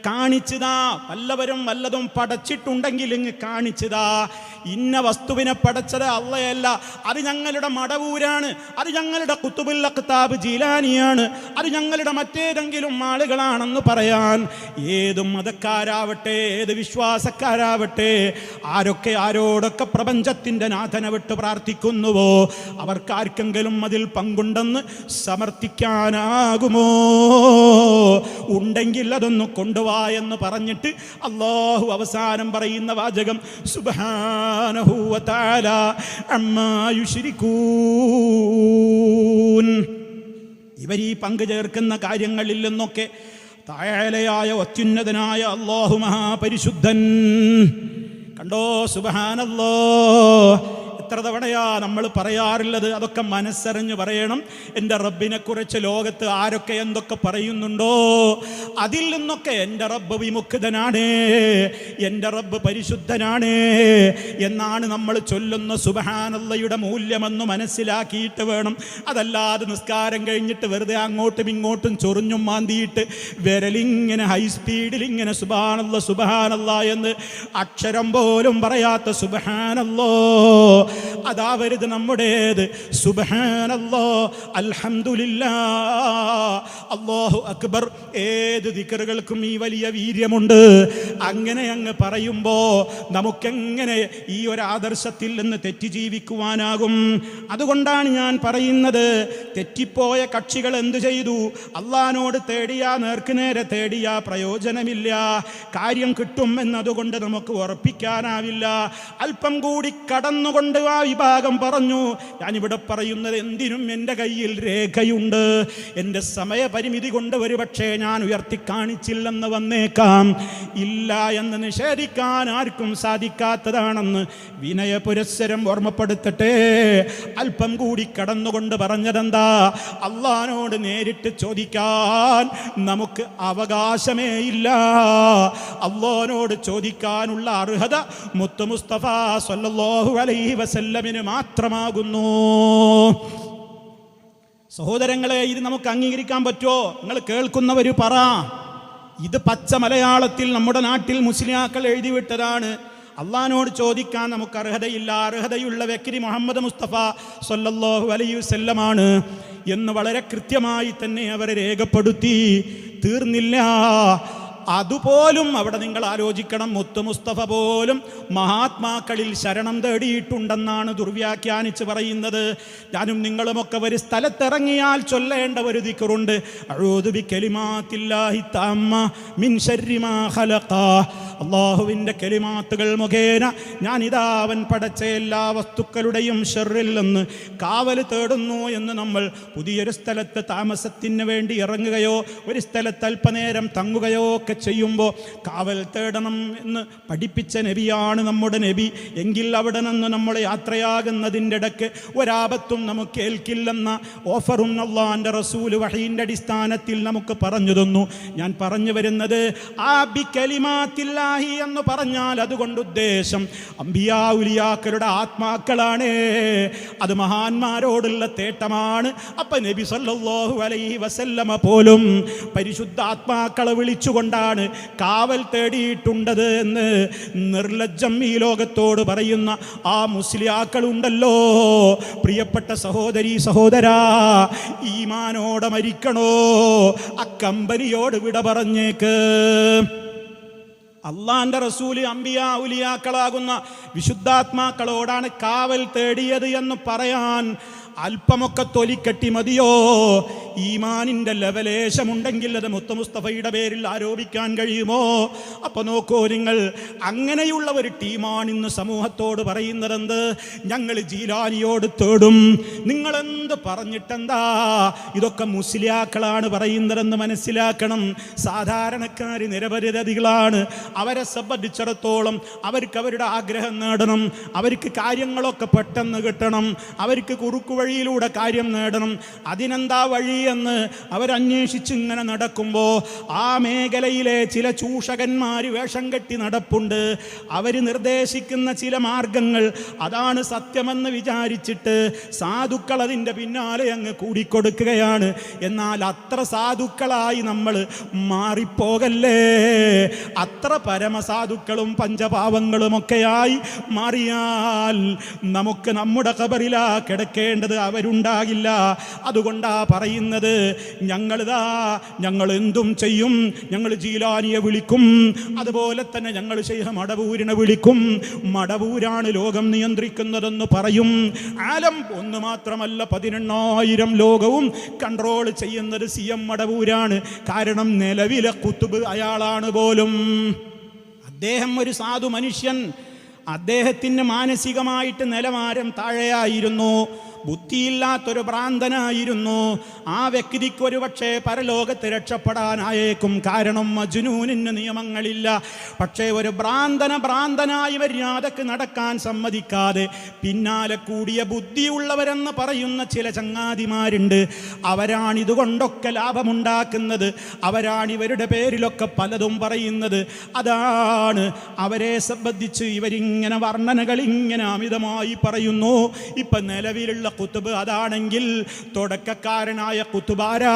കാണിച്ചതാ. വല്ലവരും വല്ലതും പടച്ചിട്ടുണ്ടെങ്കിൽ ഇങ്ങ് കാണിച്ചതാ. ഇന്ന വസ്തുവിനെ പടച്ചത് അള്ളയല്ല, അത് ഞങ്ങളുടെ മടവൂരാണ്, അത് ഞങ്ങളുടെ ഖുതുബുൽ അഖ്താബ് ജീലാനിയാണ്, അത് ഞങ്ങളുടെ മറ്റേതെങ്കിലും ആളുകളാണെന്ന് പറയാൻ ഏത് മതക്കാരാവട്ടെ, ഏത് വിശ്വാസക്കാരാവട്ടെ, ആരൊക്കെ ആരോടൊക്കെ പ്രപഞ്ചത്തിൻ്റെ നാഥനെ വിട്ട് പ്രാർത്ഥിക്കുന്നുവോ അവർക്കാർക്കെങ്കിലും അതിൽ പങ്കുണ്ടെന്ന് സമർത്ഥിക്കാനാകുമോ? ഉണ്ടെങ്കിൽ അതൊന്ന് കൊണ്ടുവാ എന്ന് പറഞ്ഞിട്ട് അല്ലാഹു അവസാനം പറയുന്ന വാചകം സുബ്ഹാനഹു വ തആല അമ്മാ യുശ്രികൂൻ. ഇവരീ പങ്കു ചേർക്കുന്ന കാര്യങ്ങളിൽ നിന്നൊക്കെ തആലയായ അത്യുന്നതനായ അല്ലാഹു മഹാപരിശുദ്ധൻ. കണ്ടോ, സുബ്ഹാനല്ലാഹ്. എത്ര തവണയാ നമ്മൾ പറയാറുള്ളത്? അതൊക്കെ മനസ്സറിഞ്ഞ് പറയണം. എൻ്റെ റബ്ബിനെ കുറിച്ച് ലോകത്ത് ആരൊക്കെ എന്തൊക്കെ പറയുന്നുണ്ടോ അതിൽ നിന്നൊക്കെ എൻ്റെ റബ്ബ് വിമുക്തനാണ്, എൻ്റെ റബ്ബ് പരിശുദ്ധനാണ് എന്നാണ് നമ്മൾ ചൊല്ലുന്ന സുബ്ഹാനല്ലാഹയുടെ മൂല്യമെന്ന് മനസ്സിലാക്കിയിട്ട് വേണം. അതല്ലാതെ നിസ്കാരം കഴിഞ്ഞിട്ട് വെറുതെ അങ്ങോട്ടും ഇങ്ങോട്ടും ചൊറിഞ്ഞും മാന്തിയിട്ട് വിരലിങ്ങനെ ഹൈസ്പീഡിൽ ഇങ്ങനെ സുബ്ഹാനല്ലാഹ് സുബ്ഹാനല്ലാഹ് എന്ന് അക്ഷരം പോലും പറയാത്ത സുബ്ഹാനല്ലാഹ് അതാവരുത് നമ്മുടേത്. സുബ്ഹാനല്ലാഹ്, അൽഹംദുലില്ലാഹ്, അല്ലാഹു അക്ബർ. ഏത് ദിക്റുകൾക്കും ഈ വലിയ വീര്യമുണ്ട്. അങ്ങനെ അങ്ങ് പറയുമ്പോൾ നമുക്കെങ്ങനെ ഈ ഒരു ആദർശത്തിൽ നിന്ന് തെറ്റി ജീവിക്കുവാനാകും? അതുകൊണ്ടാണ് ഞാൻ പറയുന്നത്, തെറ്റിപ്പോയ കക്ഷികൾ എന്തു ചെയ്തു? അള്ളാഹിനോട് തേടിയാ, നേർക്കുനേരെ തേടിയാ പ്രയോജനമില്ല, കാര്യം കിട്ടും എന്നതുകൊണ്ട് നമുക്ക് ഉറപ്പിക്കാനാവില്ല. അല്പം കൂടി കടന്നുകൊണ്ട് ആ വിഭാഗം പറഞ്ഞു, ഞാനിവിടെ പറയുന്നത് എന്തിനും എൻ്റെ കയ്യിൽ രേഖയുണ്ട്, എൻ്റെ സമയപരിമിതി കൊണ്ട് ഒരുപക്ഷെ ഞാൻ ഉയർത്തി കാണിച്ചില്ലെന്ന് വന്നേക്കാം. ഇല്ല എന്ന് നിഷേധിക്കാൻ ആർക്കും സാധിക്കാത്തതാണെന്ന് വിനയപുരസ്സരം ഓർമ്മപ്പെടുത്തട്ടെ. അല്പം കൂടി കടന്നുകൊണ്ട് പറഞ്ഞതെന്താ? അള്ളാഹിനോട് നേരിട്ട് ചോദിക്കാൻ നമുക്ക് അവകാശമേ ഇല്ല. അള്ളാഹിനോട് ചോദിക്കാനുള്ള അർഹത മുത്ത് മുസ്തഫ സ്വല്ലല്ലാഹു അലൈഹി വസല്ലമിന് മാത്രമാകുന്നു. സഹോദരങ്ങളെ, ഇത് നമുക്ക് അംഗീകരിക്കാൻ പറ്റുമോ? നിങ്ങൾ കേൾക്കുന്നവർ പറ. ഇത് പച്ച മലയാളത്തിൽ നമ്മുടെ നാട്ടിൽ മുസ്ലിയാക്കൾ എഴുതിവിട്ടതാണ്. അള്ളാഹിനോട് ചോദിക്കാൻ നമുക്ക് അർഹതയില്ല, അർഹതയുള്ള വ്യക്തി മുഹമ്മദ് മുസ്തഫ സ്വല്ലല്ലാഹു അലൈഹി വസല്ലമാണ് എന്ന് വളരെ കൃത്യമായി തന്നെ അവരെ രേഖപ്പെടുത്തി. തീർന്നില്ല, അതുപോലും അവിടെ നിങ്ങൾ ആലോചിക്കണം, മുത്ത് മുസ്തഫ പോലും മഹാത്മാക്കളിൽ ശരണം തേടിയിട്ടുണ്ടെന്നാണ് ദുർവ്യാഖ്യാനിച്ച് പറയുന്നത്. ഞാനും നിങ്ങളുമൊക്കെ ഒരു സ്ഥലത്തിറങ്ങിയാൽ ചൊല്ലേണ്ട ഒരു ദിക്റുണ്ട്, അഊദു ബികലിമാത്തില്ലാഹി തമ്മ മിൻ ശർരി മാ ഖലഖ. അള്ളാഹുവിൻ്റെ കലിമാത്തുകൾ മുഖേന ഞാനിതാ അവൻ പടച്ച എല്ലാ വസ്തുക്കളുടെയും ഷർറിൽ നിന്ന് കാവൽ തേടുന്നു എന്ന് നമ്മൾ പുതിയൊരു സ്ഥലത്ത് താമസത്തിന് വേണ്ടി ഇറങ്ങുകയോ ഒരു സ്ഥലത്ത് അല്പനേരം തങ്ങുകയോ ഒക്കെ ചെയ്യുമ്പോൾ കാവൽ തേടണം എന്ന് പഠിപ്പിച്ച നബിയാണ് നമ്മുടെ നബി. എങ്കിൽ അവിടെ നിന്ന് നമ്മൾ യാത്രയാകുന്നതിൻ്റെ ഇടയ്ക്ക് ഒരാപത്തും നമുക്ക് ഏൽക്കില്ലെന്ന ഓഫറും അള്ളാഹിൻ്റെ റസൂല് വഹീൻ്റെ അടിസ്ഥാനത്തിൽ നമുക്ക് പറഞ്ഞു തന്നു. ഞാൻ പറഞ്ഞു വരുന്നത് ആ ബികലിമാത്തില്ലാഹി എന്ന് പറഞ്ഞാൽ അതുകൊണ്ട് ഉദ്ദേശം അംബിയാ ഉലിയാക്കളുടെ ആത്മാക്കളാണ്. അത് മഹാന്മാരോടുള്ള തേട്ടമാണ്. അപ്പം നബി സല്ലല്ലാഹു അലൈഹി വസല്ലമ പോലും പരിശുദ്ധ ആത്മാക്കളെ വിളിച്ചുകൊണ്ടാണ് കാവൽ തേടിയിട്ടുണ്ടത് എന്ന് നിർലജ്ജം ഈ ലോകത്തോട് പറയുന്ന ആ മുസ്ലിയാക്കളുണ്ടല്ലോ. പ്രിയപ്പെട്ട സഹോദരീ സഹോദരാ, ഈമാനോടെ മരിക്കണോ? അക്കമ്പനിയോട് വിട പറഞ്ഞേക്ക്. അള്ളാന്റെ റസൂല് അംബിയാ ഉലിയാക്കളാകുന്ന വിശുദ്ധാത്മാക്കളോടാണ് കാവൽ തേടിയത് എന്ന് പറയാൻ അല്പമൊക്കെ തൊലിക്കെട്ടി മതിയോ? ഈമാനിൻ്റെ ലവലേശമുണ്ടെങ്കിൽ അത് മുത്ത് മുസ്തഫയുടെ പേരിൽ ആരോപിക്കാൻ കഴിയുമോ? അപ്പോൾ നോക്കൂ നിങ്ങൾ, അങ്ങനെയുള്ള ഒരു ടീമാണ് ഇന്ന് സമൂഹത്തോട് പറയുന്നതെന്ത്? ഞങ്ങൾ ജീലാനിയോട് തേടും. നിങ്ങളെന്ത് പറഞ്ഞിട്ടെന്താ? ഇതൊക്കെ മുസ്ലിയാക്കളാണ് പറയുന്നതെന്ന് മനസ്സിലാക്കണം. സാധാരണക്കാർ നിരപരാധികളാണ്. അവരെ സംബന്ധിച്ചിടത്തോളം അവർക്ക് അവരുടെ ആഗ്രഹം നേടണം, അവർക്ക് കാര്യങ്ങളൊക്കെ പെട്ടെന്ന് കിട്ടണം, അവർക്ക് കുറുക്കു വഴിയിലൂടെ കാര്യം നേടണം. അതിനെന്താ വഴി എന്ന് അവരന്വേഷിച്ച് ഇങ്ങനെ നടക്കുമ്പോൾ ആ മേഖലയിലെ ചില ചൂഷകന്മാർ വേഷം കെട്ടി നടപ്പുണ്ട്. അവർ നിർദ്ദേശിക്കുന്ന ചില മാർഗങ്ങൾ അതാണ് സത്യമെന്ന് വിചാരിച്ചിട്ട് സാധുക്കൾ അതിൻ്റെ പിന്നാലെ അങ്ങ് കൂടിക്കൊടുക്കുകയാണ്. എന്നാൽ അത്ര സാധുക്കളായി നമ്മൾ മാറിപ്പോകല്ലേ. അത്ര പരമസാധുക്കളും പഞ്ചപാവങ്ങളുമൊക്കെയായി മാറിയാൽ നമുക്ക് നമ്മുടെ ഖബറിലാ കിടക്കേണ്ടത്, അവരുണ്ടാകില്ല. അതുകൊണ്ടാ പറയുന്നത്, ഞങ്ങൾ എന്തും ചെയ്യും. ഞങ്ങൾ ജീലാനിയെ വിളിക്കും, അതുപോലെ തന്നെ ഞങ്ങൾ ശൈഖ് മടവൂരിനെ വിളിക്കും. മടവൂരാണ് ലോകം നിയന്ത്രിക്കുന്നതെന്ന് പറയും. ആലം ഒന്ന് മാത്രമല്ല, 18,000 ലോകവും കൺട്രോൾ ചെയ്യുന്നത് CM മടവൂരാണ്. കാരണം നിലവിലെ കുത്തുബ് അയാളാണ് പോലും. അദ്ദേഹം ഒരു സാധു മനുഷ്യൻ. അദ്ദേഹത്തിന് മാനസികമായിട്ട് നിലവാരം താഴെയായിരുന്നു, ബുദ്ധിയില്ലാത്തൊരു ഭ്രാന്തനായിരുന്നു. ആ വ്യക്തിക്ക് ഒരു പക്ഷേ പരലോകത്ത് രക്ഷപ്പെടാനായേക്കും. കാരണം മജ്നൂനിന് നിയമങ്ങളില്ല. പക്ഷേ ഒരു ഭ്രാന്തനായി മര്യാദക്ക് നടക്കാൻ സമ്മതിക്കാതെ പിന്നാലെ കൂടിയ ബുദ്ധിയുള്ളവരെന്ന് പറയുന്ന ചില ചങ്ങാതിമാരുണ്ട്. അവരാണിതുകൊണ്ടൊക്കെ ലാഭമുണ്ടാക്കുന്നത്. അവരാണിവരുടെ പേരിലൊക്കെ പലതും പറയുന്നത്. അതാണ് അവരെ സംബന്ധിച്ച് ഇവരിങ്ങനെ വർണ്ണനകൾ ഇങ്ങനെ അമിതമായി പറയുന്നു. ഇപ്പം നിലവിലുള്ള കുത്തുബ് അതാണെങ്കിൽ തുടക്കക്കാരനായ മഹാനായ ഖുതുബാരാ,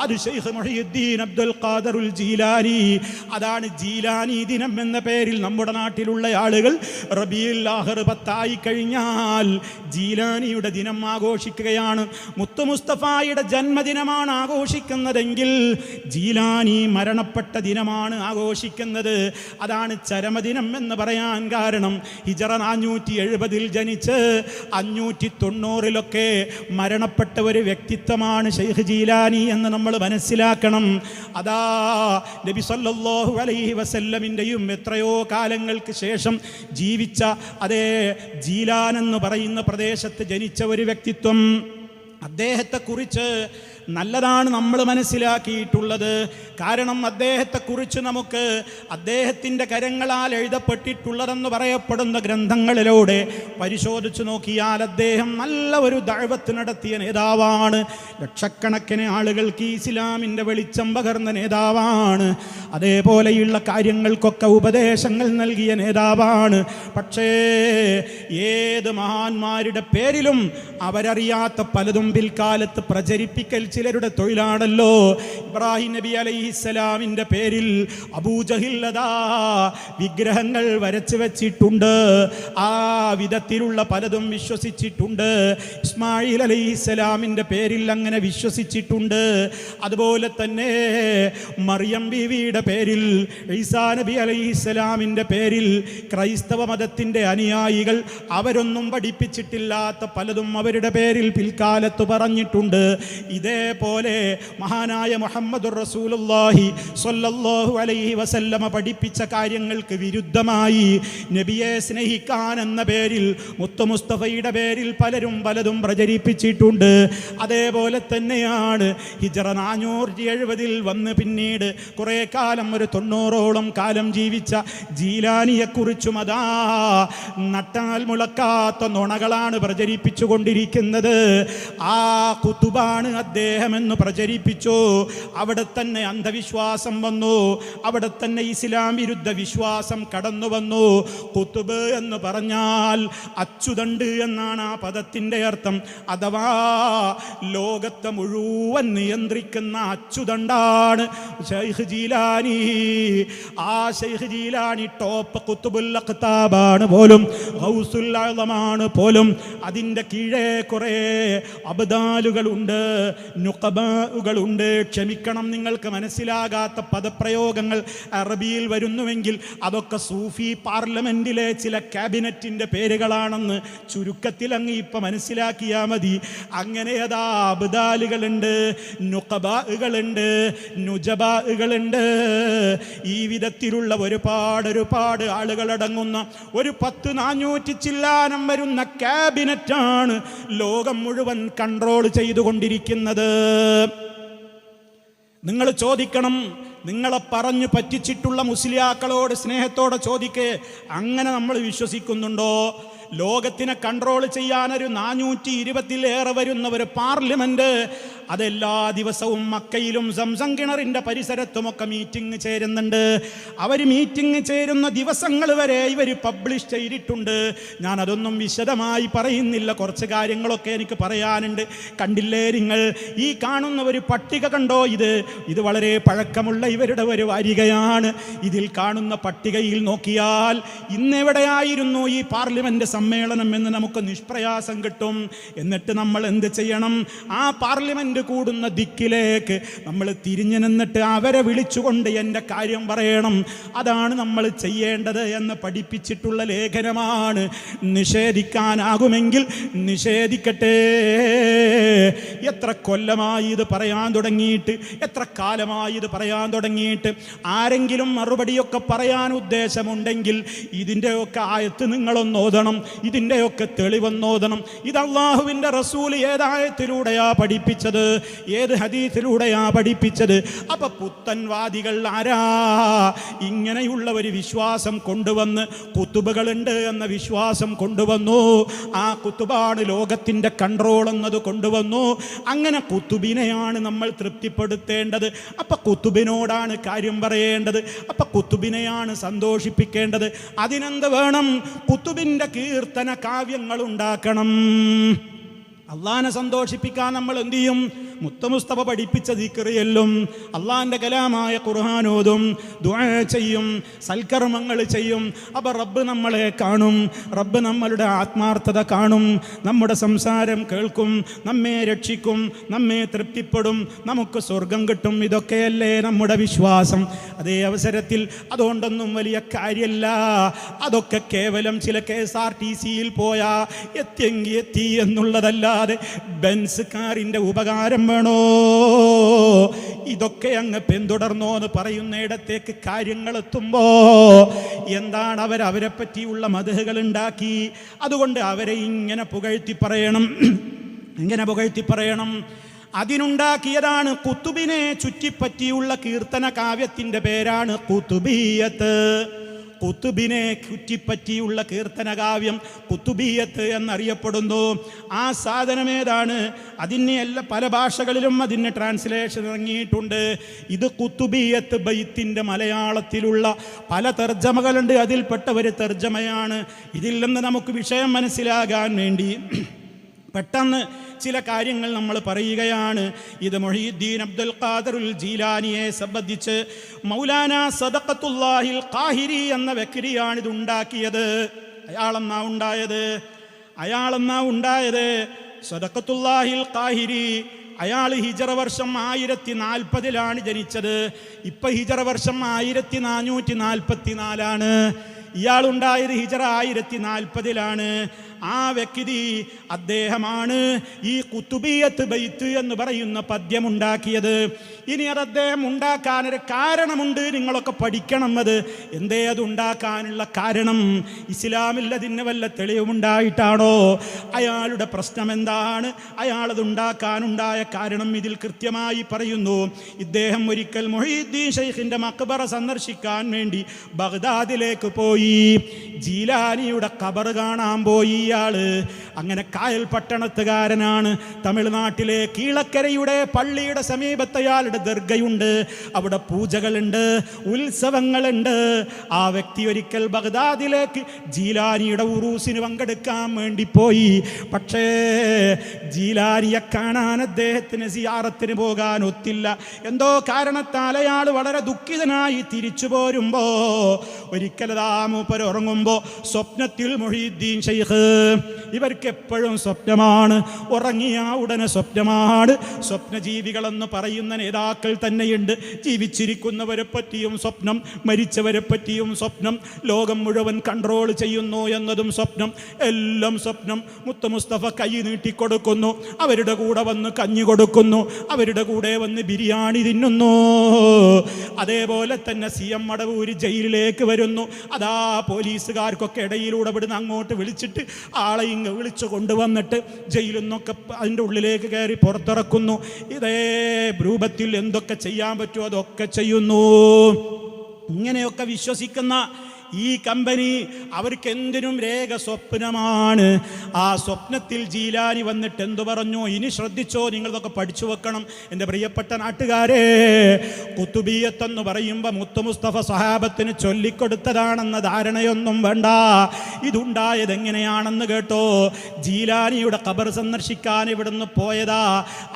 അത് ശൈഖ് മുഹയ്യിദ്ദീൻ അബ്ദുൽ ഖാദിറുൽ ജീലാനി. അതാണ് ജീലാനി ദിനം എന്ന പേരിൽ നമ്മുടെ നാട്ടിലുള്ള ആളുകൾ റബീഉൽ ആഖിർ 10 കഴിഞ്ഞാൽ ജീലാനിയുടെ ദിനം ആഘോഷിക്കുകയാണ്. മുത്തു മുസ്തഫായുടെ ജന്മദിനമാണ് ആഘോഷിക്കുന്നതെങ്കിൽ ജീലാനി മരണപ്പെട്ട ദിനമാണ് ആഘോഷിക്കുന്നത്. അതാണ് ചരമദിനം എന്ന് പറയാൻ കാരണം ഹിജറ 470 ജനിച്ച് 590 മരണപ്പെട്ട ഒരു വ്യക്തിത്വമാണ് ശൈഖ് ജീലാനി എന്ന് നമ്മൾ മനസ്സിലാക്കണം. അതാ നബി സല്ലല്ലാഹു അലൈഹി വസല്ലമിൻ്റെയും എത്രയോ കാലങ്ങൾക്ക് ശേഷം ജീവിച്ച അതേ ജീലാൻ എന്ന് പറയുന്ന പ്രദേശത്ത് ജനിച്ച ഒരു വ്യക്തിത്വം. അദ്ദേഹത്തെക്കുറിച്ച് നല്ലതാണ് നമ്മൾ മനസ്സിലാക്കിയിട്ടുള്ളത്. കാരണം അദ്ദേഹത്തെക്കുറിച്ച് നമുക്ക് അദ്ദേഹത്തിൻ്റെ കരങ്ങളാൽ എഴുതപ്പെട്ടിട്ടുള്ളതെന്ന് പറയപ്പെടുന്ന ഗ്രന്ഥങ്ങളിലൂടെ പരിശോധിച്ചു നോക്കിയാൽ അദ്ദേഹം നല്ല ഒരു ദഅവത്ത് നടത്തിയ നേതാവാണ്. ലക്ഷക്കണക്കിന് ആളുകൾക്ക് ഇസ്ലാമിൻ്റെ വെളിച്ചം പകർന്ന നേതാവാണ്. അതേപോലെയുള്ള കാര്യങ്ങൾക്കൊക്കെ ഉപദേശങ്ങൾ നൽകിയ നേതാവാണ്. പക്ഷേ ഏത് മഹാന്മാരുടെ പേരിലും അവരറിയാത്ത പലതും പിൽക്കാലത്ത് പ്രചരിപ്പിക്കൽ ചിലരുടെ തൊഴിലാണല്ലോ. ഇബ്രാഹിം നബി അലൈഹിസ്സലാമിൻ്റെ പേരിൽ അബൂജഹിൽ അതാ വിഗ്രഹങ്ങൾ വരച്ചു വെച്ചിട്ടുണ്ട്. ആ വിധത്തിലുള്ള പലതും വിശ്വസിച്ചിട്ടുണ്ട്. ഇസ്മായിൽ അലൈഹിസ്സലാമിൻ്റെ പേരിൽ അങ്ങനെ വിശ്വസിച്ചിട്ടുണ്ട്. അതുപോലെ തന്നെ മറിയം ബീവിയുടെ പേരിൽ, ഈസാ നബി അലൈഹിസ്സലാമിൻ്റെ പേരിൽ ക്രൈസ്തവ മതത്തിൻ്റെ അനുയായികൾ അവരൊന്നും പഠിപ്പിച്ചിട്ടില്ലാത്ത പലതും അവരുടെ പേരിൽ പിൽക്കാലത്ത് പറഞ്ഞിട്ടുണ്ട്. ഇതേപോലെ മഹാനായ മുഹമ്മദുർ റസൂലുള്ളാഹി സ്വല്ലല്ലാഹു അലൈഹി വസല്ലമ പഠിപ്പിച്ച കാര്യങ്ങൾക്ക് വിരുദ്ധമായി നബിയെ സ്നേഹിക്കാൻ എന്ന പേരിൽ മുത്തു മുസ്തഫയുടെ പേരിൽ പലരും പലതും പ്രചരിപ്പിച്ചിട്ടുണ്ട്. അതേപോലെ തന്നെയാണ് ഹിജറ 470 വന്ന് പിന്നീട് കുറേ കാലം ഒരു 90ഓളം കാലം ജീവിച്ച ജീലാനിയെക്കുറിച്ചും അതാ നട്ടാൽ മുളക്കാത്ത നുണകളാണ് പ്രചരിപ്പിച്ചു കൊണ്ടിരിക്കുന്നത്. ആ ഖുതുബാണ് അദ്ദേഹം എന്ന് പ്രചരിപ്പിച്ചു. അവിടെ തന്നെ അന്ധവിശ്വാസം വന്നു. അവിടെ തന്നെ ഇസ്ലാം വിരുദ്ധ വിശ്വാസം കടന്നു വന്നു. ഖുതുബ് എന്ന് പറഞ്ഞാൽ അച്ചുതണ്ട് എന്നാണ് ആ പദത്തിൻ്റെ അർത്ഥം. അഥവാ ലോകത്തെ മുഴുവൻ നിയന്ത്രിക്കുന്ന അച്ചുതണ്ടാണ് ശൈഖ് ജീലാനി. ആ ശൈഖ് ജീലാനി ടോപ്പ് ഖുതുബുൽ അഖ്താബാണ് പോലും, ഗൗസുൽ അഅ്ളമാണ് പോലും. അതിൻ്റെ കീഴേ കുറേ അബ്ദാലുകളുണ്ട്, നുഖബാഉകളുണ്ട്. ക്ഷമിക്കണം, നിങ്ങൾക്ക് മനസ്സിലാകാത്ത പദപ്രയോഗങ്ങൾ അറബിയിൽ വരുന്നുവെങ്കിൽ അതൊക്കെ സൂഫി പാർലമെന്റിലെ ചില ക്യാബിനറ്റിൻ്റെ പേരുകളാണെന്ന് ചുരുക്കത്തിൽ അങ്ങ് ഇപ്പം മനസ്സിലാക്കിയാൽ മതി. അങ്ങനെ അതാ അബ്ദാലുകളുണ്ട്, നുഖബാഉകളുണ്ട്, നുജബാഉകളുണ്ട്. ഈ വിധത്തിലുള്ള ഒരുപാട് ആളുകളടങ്ങുന്ന ഒരു 10-400 ചില്ലാനം വരുന്ന ക്യാബിനറ്റാണ് ലോകം മുഴുവൻ കൺട്രോൾ ചെയ്തുകൊണ്ടിരിക്കുന്നത്. നിങ്ങൾ ചോദിക്കണം, നിങ്ങളെ പറഞ്ഞു പറ്റിച്ചിട്ടുള്ള മുസ്ലിയാക്കളോട് സ്നേഹത്തോടെ ചോദിക്കേ, അങ്ങനെ നമ്മൾ വിശ്വസിക്കുന്നുണ്ടോ? ലോകത്തിനെ കൺട്രോൾ ചെയ്യാനൊരു 420-ലേറെ വരുന്ന ഒരു പാർലമെന്റ്, അതെല്ലാ ദിവസവും മക്കയിലും സംസം കിണറിൻ്റെ പരിസരത്തുമൊക്കെ മീറ്റിംഗ് ചേരുന്നുണ്ട്. അവർ മീറ്റിംഗ് ചേരുന്ന ദിവസങ്ങൾ വരെ ഇവർ പബ്ലിഷ് ചെയ്തിട്ടുണ്ട്. ഞാൻ അതൊന്നും വിശദമായി പറയുന്നില്ല, കുറച്ച് കാര്യങ്ങളൊക്കെ എനിക്ക് പറയാനുണ്ട്. കണ്ടില്ലേ നിങ്ങൾ ഈ കാണുന്ന ഒരു പട്ടിക കണ്ടോ? ഇത് വളരെ പഴക്കമുള്ള ഇവരുടെ ഒരു വാരികയാണ്. ഇതിൽ കാണുന്ന പട്ടികയിൽ നോക്കിയാൽ ഇന്നെവിടെയായിരുന്നു ഈ പാർലമെന്റ് സമ്മേളനം എന്ന് നമുക്ക് നിഷ്പ്രയാസം കിട്ടും. എന്നിട്ട് നമ്മൾ എന്ത് ചെയ്യണം? ആ പാർലമെന്റ് കൂടുന്ന ദിക്കിലേക്ക് നമ്മൾ തിരിഞ്ഞു നിന്നിട്ട് അവരെ വിളിച്ചുകൊണ്ട് എൻ്റെ കാര്യം പറയണം. അതാണ് നമ്മൾ ചെയ്യേണ്ടത് എന്ന് പഠിപ്പിച്ചിട്ടുള്ള ലേഖനമാണ്. നിഷേധിക്കാനാകുമെങ്കിൽ നിഷേധിക്കട്ടെ. എത്ര കൊല്ലമായി ഇത് പറയാൻ തുടങ്ങിയിട്ട്, എത്ര കാലമായി ഇത് പറയാൻ തുടങ്ങിയിട്ട്. ആരെങ്കിലും മറുപടിയൊക്കെ പറയാൻ ഉദ്ദേശമുണ്ടെങ്കിൽ ഇതിൻ്റെയൊക്കെ ആയത്ത് നിങ്ങളൊന്ന് ഓതണം, ഇതിൻ്റെയൊക്കെ തെളിവൊന്നോദനം. ഇത് അള്ളാഹുവിൻ്റെ റസൂൽ ഏതായത്തിലൂടെയാ പഠിപ്പിച്ചത്, ഏത് ഹദീസിലൂടെയാ പഠിപ്പിച്ചത്? അപ്പൊ പുത്തൻവാദികൾ ആരാ? ഇങ്ങനെയുള്ള ഒരു വിശ്വാസം കൊണ്ടുവന്ന് കുത്തുബുകളുണ്ട് എന്ന വിശ്വാസം കൊണ്ടുവന്നു. ആ കുത്തുബാണ് ലോകത്തിൻ്റെ കൺട്രോൾ എന്നത് കൊണ്ടുവന്നു. അങ്ങനെ കുത്തുബിനെയാണ് നമ്മൾ തൃപ്തിപ്പെടുത്തേണ്ടത്. അപ്പൊ കുത്തുബിനോടാണ് കാര്യം പറയേണ്ടത്. അപ്പൊ കുത്തുബിനെയാണ് സന്തോഷിപ്പിക്കേണ്ടത്. അതിനെന്ത് വേണം? കുത്തുബിൻ്റെ കീർത്തന കാവ്യങ്ങൾ ഉണ്ടാക്കണം. അള്ളാനെ സന്തോഷിപ്പിക്കാൻ നമ്മൾ എന്ത് ചെയ്യും? മുസ്തഫ പഠിപ്പിച്ച ദിക്ർ ചൊല്ലും, അള്ളാഹിന്റെ കലാമായ ഖുർആൻ ഓതും, ദുആ ചെയ്യും, സൽക്കർമ്മങ്ങൾ ചെയ്യും. അപ്പോൾ റബ്ബ് നമ്മളെ കാണും, റബ്ബ് നമ്മളുടെ ആത്മാർത്ഥത കാണും, നമ്മുടെ സംസാരം കേൾക്കും, നമ്മെ രക്ഷിക്കും, നമ്മെ തൃപ്തിപ്പെടും, നമുക്ക് സ്വർഗം കിട്ടും. ഇതൊക്കെയല്ലേ നമ്മുടെ വിശ്വാസം. അതേ അവസരത്തിൽ അതുകൊണ്ടൊന്നും വലിയ കാര്യമല്ല. അതൊക്കെ കേവലം ചില KSRTCയിൽ പോയാ എത്തിയെങ്കിൽ എത്തി എന്നുള്ളതല്ലാതെ ബെൻസ് കാറിൻ്റെ ഉപകാരം വേണോ? ഇതൊക്കെ അങ്ങ് പിന്തുടർന്നോ എന്ന് പറയുന്നിടത്തേക്ക് കാര്യങ്ങൾ എത്തുമ്പോ എന്താണ് അവരെ പറ്റിയുള്ള മദ്ഹുകൾ ഉണ്ടാക്കി. അതുകൊണ്ട് അവരെ ഇങ്ങനെ പുകഴ്ത്തി പറയണം, ഇങ്ങനെ പുകഴ്ത്തി പറയണം. അതിനുണ്ടാക്കിയതാണ് കുത്തുബിനെ ചുറ്റിപ്പറ്റിയുള്ള കീർത്തന കാവ്യത്തിൻ്റെ പേരാണ് കുത്തുബിയത്ത്. കുത്തുബിനെ ചുറ്റിപ്പറ്റിയുള്ള കീർത്തനകാവ്യം കുത്തുബിയത്ത് എന്നറിയപ്പെടുന്നു. ആ സാധനം ഏതാണ്? അതിന് പല ഭാഷകളിലും അതിന് ട്രാൻസ്ലേഷൻ ഇറങ്ങിയിട്ടുണ്ട്. ഇത് കുത്തുബിയത്ത് ബൈത്തിൻ്റെ മലയാളത്തിലുള്ള പല തർജ്ജമകളുണ്ട്. അതിൽപ്പെട്ട ഒരു തർജ്ജമയാണ്. ഇതിൽ നിന്ന് നമുക്ക് വിഷയം മനസ്സിലാകാൻ വേണ്ടി പെട്ടെന്ന് ചില കാര്യങ്ങൾ നമ്മൾ പറയുകയാണ്. ഇത് മുഹീദ്ദീൻ അബ്ദുൽ ഖാദിറുൽ ജീലാനിയെ സംബന്ധിച്ച് മൗലാന സദഖത്തുല്ലാഹിൽ ഖാഹിരി എന്ന വ്യക്തിയാണ് ഇത് ഉണ്ടാക്കിയത്. അയാളെന്നാ ഉണ്ടായത് സദഖത്തുല്ലാഹിൽ ഖാഹിരി. അയാൾ ഹിജറ വർഷം 1040 ജനിച്ചത്. ഇപ്പം ഹിജറ വർഷം 1444. ഇയാളുണ്ടായത് ഹിജറ 1040. ആ വ്യക്തി അദ്ദേഹമാണ് ഈ കുത്തുബിയത്ത് ബൈത്ത് എന്ന് പറയുന്ന പദ്യമുണ്ടാക്കിയത്. ഇനി അത് അദ്ദേഹം ഉണ്ടാക്കാനൊരു കാരണമുണ്ട്, നിങ്ങളൊക്കെ പഠിക്കണം. അത് എന്തേ അത് ഉണ്ടാക്കാനുള്ള കാരണം? ഇസ്ലാമിൽ അതിന് വല്ല തെളിവുണ്ടായിട്ടാണോ? അയാളുടെ പ്രശ്നം എന്താണ്? അയാളത് ഉണ്ടാക്കാനുണ്ടായ കാരണം ഇതിൽ കൃത്യമായി പറയുന്നു. ഇദ്ദേഹം ഒരിക്കൽ മുഹീദ്ദീൻ ശൈഖിൻ്റെ മഖ്ബറ സന്ദർശിക്കാൻ വേണ്ടി ബഗ്ദാദിലേക്ക് പോയി. ജീലാനിയുടെ ഖബർ കാണാൻ പോയി ഇയാള്. അങ്ങനെ കായൽ പട്ടണത്തുകാരനാണ്. തമിഴ്നാട്ടിലെ കീഴക്കരയുടെ പള്ളിയുടെ സമീപത്ത് അയാളുടെ ദർഗയുണ്ട്. അവിടെ പൂജകളുണ്ട്, ഉത്സവങ്ങളുണ്ട്. ആ വ്യക്തി ഒരിക്കൽ ബഗ്ദാദിലേക്ക് ജീലാനിയുടെ ഉറൂസിന് പങ്കെടുക്കാൻ വേണ്ടി പോയി. പക്ഷേ ജീലാനിയെ കാണാൻ അദ്ദേഹത്തിന് സിയാറത്തിന് പോകാൻ ഒത്തില്ല. എന്തോ കാരണത്താൽ അയാൾ വളരെ ദുഃഖിതനായി തിരിച്ചു പോരുമ്പോ ഒരിക്കലതാ മൂപ്പർ ഉറങ്ങുമ്പോ സ്വപ്നത്തിൽ മുഹീദ്ദീൻ ശൈഖ്, ഇവർക്ക് എപ്പോഴും സ്വപ്നമാണ്, ഉറങ്ങിയ ഉടനെ സ്വപ്നമാണ്. സ്വപ്നജീവികളെന്ന് പറയുന്ന നേതാക്കൾ തന്നെയുണ്ട്. ജീവിച്ചിരിക്കുന്നവരെ പറ്റിയും സ്വപ്നം, മരിച്ചവരെ പറ്റിയും സ്വപ്നം, ലോകം മുഴുവൻ കൺട്രോൾ ചെയ്യുന്നു എന്നതും സ്വപ്നം, എല്ലാം സ്വപ്നം. മുസ്തഫ കൈ നീട്ടിക്കൊടുക്കുന്നു, അവരുടെ കൂടെ വന്ന് കഞ്ഞി കൊടുക്കുന്നു, അവരുടെ കൂടെ വന്ന് ബിരിയാണി തിന്നുന്നു. അതേപോലെ തന്നെ CM മടവൂര് ജയിലിലേക്ക് വരുന്നു. അതാ പോലീസുകാർക്കൊക്കെ ഇടയിലൂടെ ഇവിടുന്ന് അങ്ങോട്ട് വിളിച്ചിട്ട് ആളെ ഇങ്ങ് വിളിച്ചു കൊണ്ടുവന്നിട്ട് ജയിലിൽ നിന്നൊക്കെ അതിൻ്റെ ഉള്ളിലേക്ക് കയറി പുറത്തിറക്കുന്നു. ഇതേ രൂപത്തിൽ എന്തൊക്കെ ചെയ്യാൻ പറ്റുമോ അതൊക്കെ ചെയ്യുന്നു. ഇങ്ങനെയൊക്കെ വിശ്വസിക്കുന്ന ഈ കമ്പനി അവർക്ക് എന്തിനും രേഖ സ്വപ്നമാണ്. ആ സ്വപ്നത്തിൽ ജീലാനി വന്നിട്ട് എന്തു പറഞ്ഞു? ഇനി ശ്രദ്ധിച്ചോ, നിങ്ങളതൊക്കെ പഠിച്ചു വെക്കണം എൻ്റെ പ്രിയപ്പെട്ട നാട്ടുകാരെ. കുത്തുബിയത്തെന്ന് പറയുമ്പോൾ മുസ്തഫ സഹാബത്തിന് ചൊല്ലിക്കൊടുത്തതാണെന്ന ധാരണയൊന്നും വേണ്ട. ഇതുണ്ടായത് എങ്ങനെയാണെന്ന് കേട്ടോ. ജീലാനിയുടെ ഖബർ സന്ദർശിക്കാൻ ഇവിടുന്ന് പോയതാ.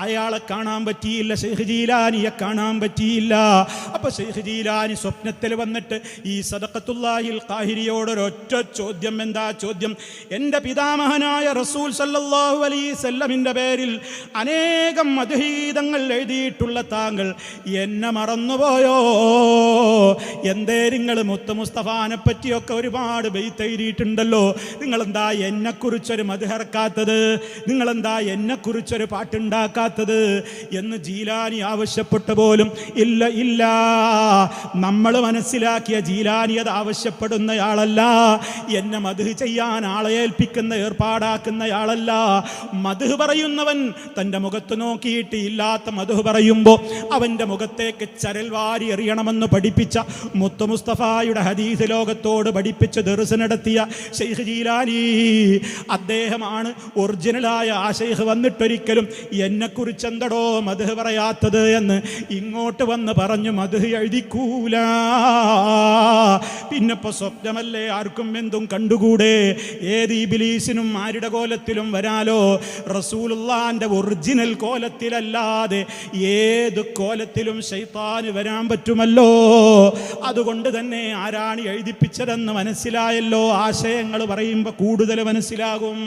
അയാളെ കാണാൻ പറ്റിയില്ല, ഷെയ്ഖ് ജീലാനിയെ കാണാൻ പറ്റിയില്ല. അപ്പോൾ ഷെയ്ഖ് ജീലാനി സ്വപ്നത്തിൽ വന്നിട്ട് ഈ സദഖത്തുല്ലാഹിൽ ഖാഹിരിയോടൊരൊറ്റ ചോദ്യം. എന്താ ചോദ്യം? എൻ്റെ പിതാമഹനായ റസൂൽ സല്ലല്ലാഹു അലൈഹി വസല്ലമിൻ്റെ പേരിൽ അനേകം മദ്ഹീതങ്ങൾ എഴുതിയിട്ടുള്ള താങ്കൾ എന്നെ മറന്നുപോയോ? എന്തേ നിങ്ങൾ മുസ്തഫാനെ പറ്റിയൊക്കെ ഒരുപാട് ബൈത്ത് എഴുതിയിട്ടുണ്ടല്ലോ, നിങ്ങളെന്താ എന്നെക്കുറിച്ചൊരു മദ്ഹറക്കാത്തത്? നിങ്ങളെന്താ എന്നെക്കുറിച്ചൊരു പാട്ടുണ്ടാക്കാത്തത് എന്ന് ജീലാനി ആവശ്യപ്പെട്ടു പോലും ഇല്ല. ഇല്ല, നമ്മൾ മനസ്സിലാക്കിയ ജീലാനി അത് ആവശ്യപ്പെടുന്നയാളല്ല. എന്നെ മദ്ഹ് ചെയ്യാൻ ആളെ ഏൽപ്പിക്കുന്ന ഏർപ്പാടാക്കുന്നയാളല്ല. മദ്ഹ് പറയുന്നവൻ തൻ്റെ മുഖത്ത് നോക്കിയിട്ട് ഇല്ലാത്ത മദ്ഹ് പറയുമ്പോൾ അവൻ്റെ മുഖത്തേക്ക് ചരൽ വാരി എറിയണമെന്ന് പഠിപ്പിച്ച മുസ്തഫായുടെ ഹദീസ് ലോകത്തോട് പഠിപ്പിച്ച് ദർസ് നടത്തിയ ഷെയ്ഖ് ജീലാനി അദ്ദേഹമാണ് ഒറിജിനലായ ആ ഷെയ്ഖ്. വന്നിട്ടൊരിക്കലും എന്നെക്കുറിച്ച് എന്തടോ മദ്ഹ് പറയാത്തത് എന്ന് ഇങ്ങോട്ട് വന്ന് പറഞ്ഞു മദ്ഹ് എഴുതിക്കൂല. പിന്നിപ്പോ സ്വപ്നമല്ലേ, ആർക്കും എന്തും കണ്ടുകൂടെ? ഏത് ഇബ്ലീസിനും ആരുടെ കോലത്തിലും വരാലോ. റസൂലുള്ളാന്റെ ഒറിജിനൽ കോലത്തിലല്ലാതെ ഏത് കോലത്തിലും ശൈത്താന് വരാൻ പറ്റുമല്ലോ. അതുകൊണ്ട് തന്നെ ആരാണ് എഴുതിപ്പിച്ചതെന്ന് മനസ്സിലായല്ലോ. ആശയങ്ങൾ പറയുമ്പോൾ കൂടുതൽ മനസ്സിലാകും.